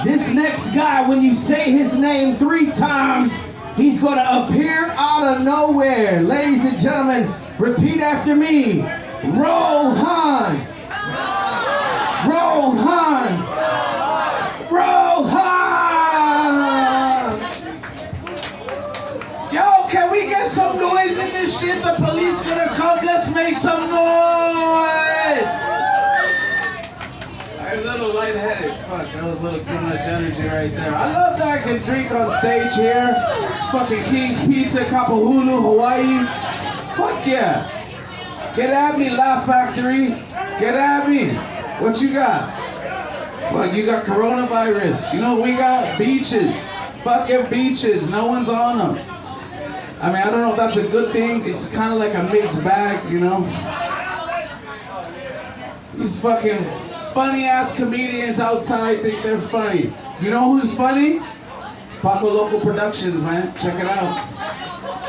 Speaker 6: This next guy, when you say his name 3 times, he's gonna appear out of nowhere. Ladies and gentlemen, repeat after me. Rohan. Rohan. Rohan.
Speaker 9: Yo, can we get some noise in this shit? The police gonna come. Let's make some noise. I'm a little lightheaded. Fuck, that was a little too much energy right there. I love that I can drink on stage here. Fucking King's Pizza, Kapahulu, Hawaii. Fuck yeah. Get at me, Laugh Factory. Get at me. What you got? Fuck, you got coronavirus. You know what we got? Beaches. Fucking beaches. No one's on them. I mean, I don't know if that's a good thing. It's kind of like a mixed bag, you know? These fucking funny-ass comedians outside think they're funny. You know who's funny? Paco Local Productions, man. Check it out.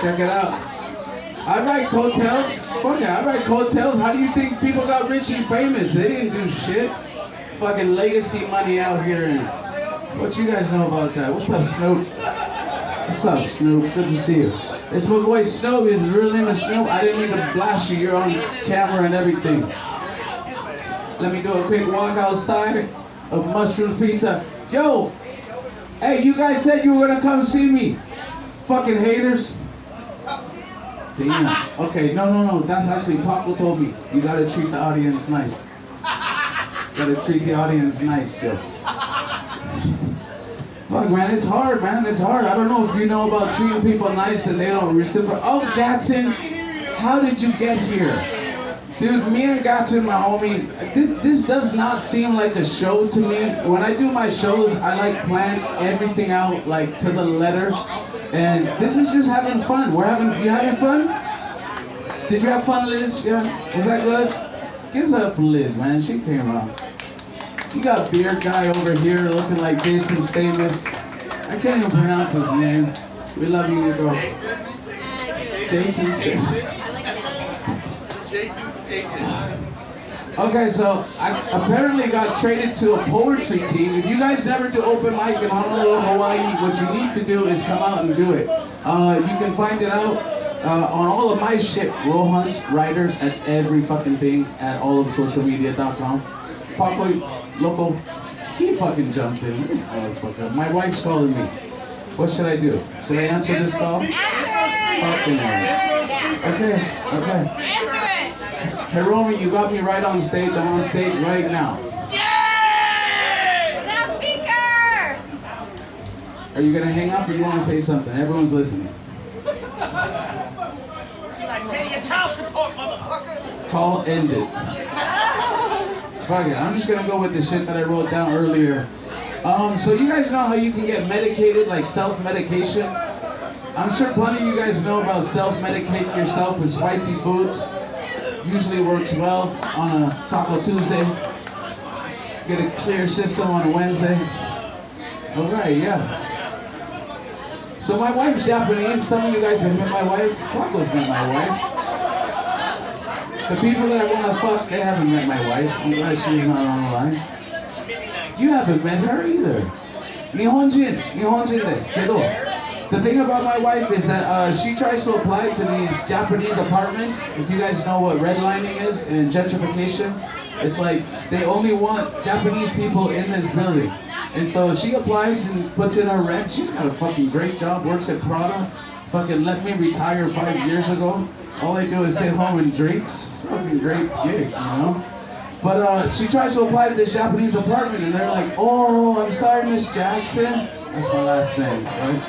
Speaker 9: Check it out. I write coattails. Fuck yeah, I write coattails. How do you think people got rich and famous? They didn't do shit. Fucking legacy money out here. And what you guys know about that? What's up, Snoop? What's up, Snoop? Good to see you. It's my boy Snoop. His real name is Snoop. I didn't mean to blast you. You're on camera and everything. Let me do a quick walk outside of Mushroom Pizza. Yo! Hey, you guys said you were gonna come see me. Fucking haters. Damn. Okay, no. That's actually Paco told me. You gotta treat the audience nice. Gotta treat the audience nice, yo. Fuck, man, it's hard, man. It's hard. I don't know if you know about treating people nice and they don't reciprocate. Oh, Gatson, how did you get here? Dude, me and Gatson, my homie, this does not seem like a show to me. When I do my shows, I like plan everything out like to the letter. And this is just having fun. You having fun? Did you have fun, Liz? Yeah? Was that good? Give it up for Liz, man. She came out. You got beard guy over here looking like Jason Statham. I can't even pronounce his name. We love you, Niko. Jason Statham. Okay, so I apparently got traded to a poetry team. If you guys never do open mic in Honolulu, Hawaii, what you need to do is come out and do it. You can find it out on all of my shit, Rohan's writers at every fucking thing at allofsocialmedia.com. Paco Loco, he fucking jumped in. This motherfucker. My wife's calling me. What should I do? Should I answer this call? Fucking okay.
Speaker 7: Answer it!
Speaker 9: Hey Romy, you got me right on stage. I'm on stage right now.
Speaker 7: Yay! Loudspeaker!
Speaker 9: Are you gonna hang up or you wanna say something? Everyone's listening.
Speaker 10: Pay your child support, motherfucker!
Speaker 9: Call ended. Fuck it, I'm just gonna go with the shit that I wrote down earlier. So you guys know how you can get medicated, like self-medication? I'm sure plenty of you guys know about self-medicating yourself with spicy foods. Usually works well on a Taco Tuesday. Get a clear system on a Wednesday. Alright, yeah. So my wife's Japanese. Some of you guys have met my wife. Paco's met my wife. The people that I want to fuck, they haven't met my wife. I'm glad she's not on the line. You haven't met her either. Nihonjin desu, kedo. The thing about my wife is that she tries to apply to these Japanese apartments. If you guys know what redlining is and gentrification, it's like they only want Japanese people in this building. And so she applies and puts in her rent. She's got a fucking great job, works at Prada. Fucking let me retire 5 years ago. All I do is sit home and drink. Fucking great gig, you know? But she tries to apply to this Japanese apartment and they're like, oh, I'm sorry, Miss Jackson. That's my last name, right?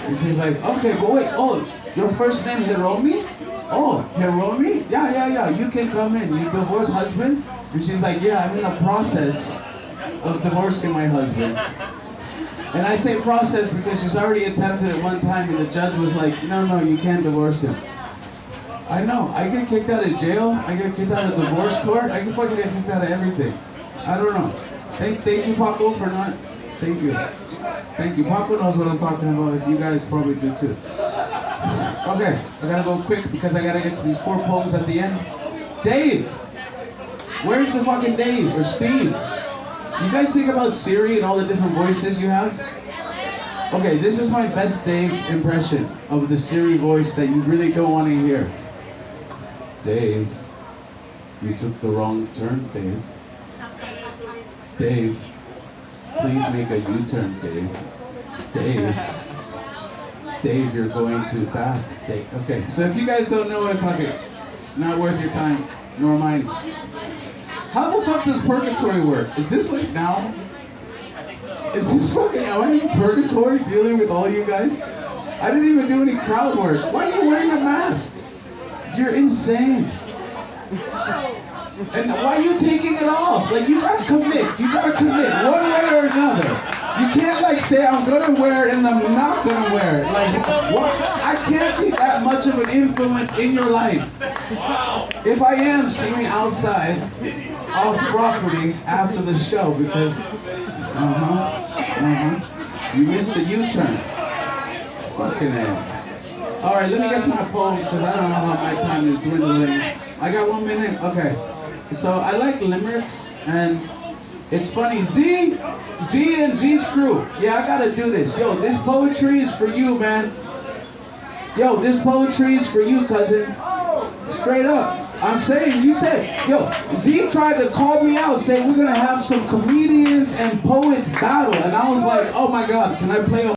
Speaker 9: And she's like, okay, but wait, oh, your first name Hiromi? Oh, Hiromi? Yeah, you can come in. You divorced husband? And she's like, yeah, I'm in the process of divorcing my husband. And I say process because she's already attempted it one time and the judge was like, no, you can't divorce him. I know, I get kicked out of jail, I get kicked out of divorce court, I can fucking get kicked out of everything. I don't know. Thank you, Paco, for not, thank you. Thank you, Paco knows what I'm talking about, you guys probably do too. Okay, I gotta go quick because I gotta get to these 4 poems at the end. Dave! Where's the fucking Dave, or Steve? You guys think about Siri and all the different voices you have? Okay, this is my best Dave impression of the Siri voice that you really don't want to hear. Dave, you took the wrong turn, Dave. Dave, please make a U-turn, Dave. Dave, you're going too fast, Dave. Okay, so if you guys don't know it, fuck it. It's not worth your time, nor mine. How the fuck does purgatory work? Is this like now? Is this fucking, am I in purgatory dealing with all you guys? I didn't even do any crowd work. Why are you wearing a mask? You're insane. And why are you taking it off? Like, you gotta commit. You gotta commit one way or another. You can't like say, I'm gonna wear it and I'm not gonna wear it. Like, what? I can't be that much of an influence in your life. If I am, see me outside, off property after the show because, you missed the U-turn. Fucking hell. Alright, let me get to my poems because I don't know how my time is dwindling. I got 1 minute? Okay. So I like limericks and it's funny. Z and Z's crew. Yeah, I gotta do this. Yo, this poetry is for you, man. Yo, this poetry is for you, cousin. Straight up. I'm saying, you said, yo, Z tried to call me out, say we're gonna have some comedians and poets battle. And I was like, oh my God, can I play a